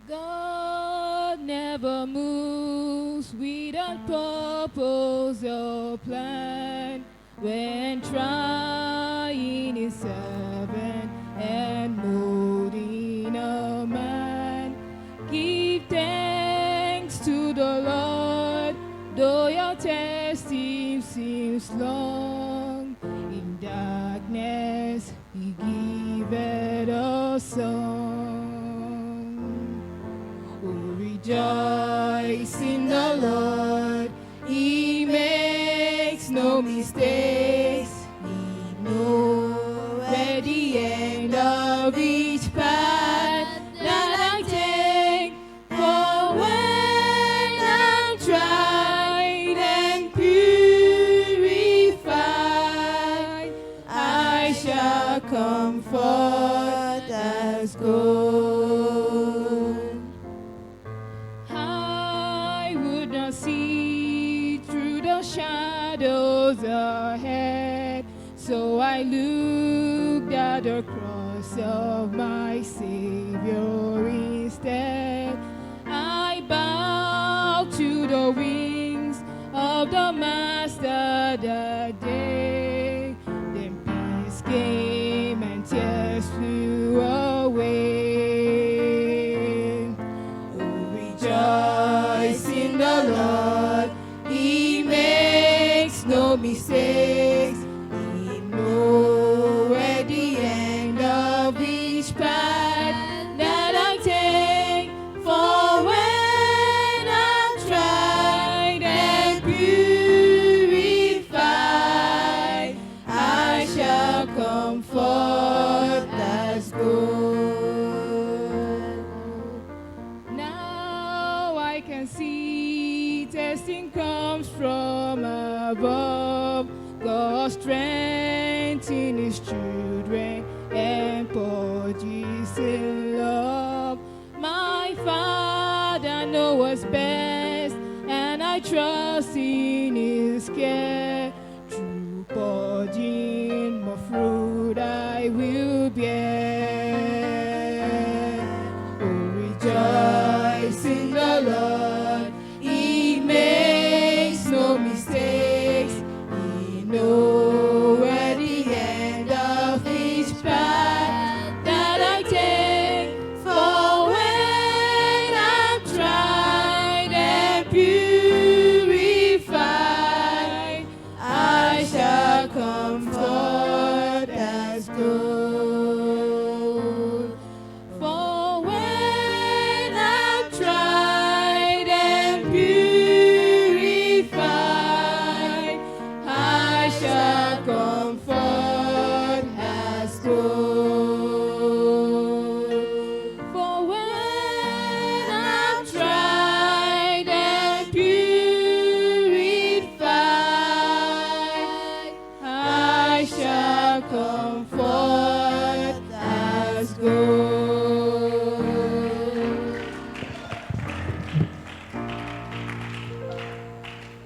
God never moves without purpose or plan. When trying His servant and molding a man, give thanks to the Lord, though your testing seems long. In darkness, He giveth a song. Oh, rejoice in the Lord, He makes no mistakes. He knows at the end of each path that I take. For when I'm tried and purified, I shall come forth as gold. I would not see through the shadows ahead, so I looked at the cross of my Savior instead. I bowed to the wings of the Master that day. Then peace came and tears flew away. Oh, rejoice in the Lord, He makes no mistakes. He knows at the end of each path that I take. For when I'm tried and purified, I shall come forth as gold. Now I can see testing comes from above. God strengthens His children and purges in love. My Father knows what's best, and I trust in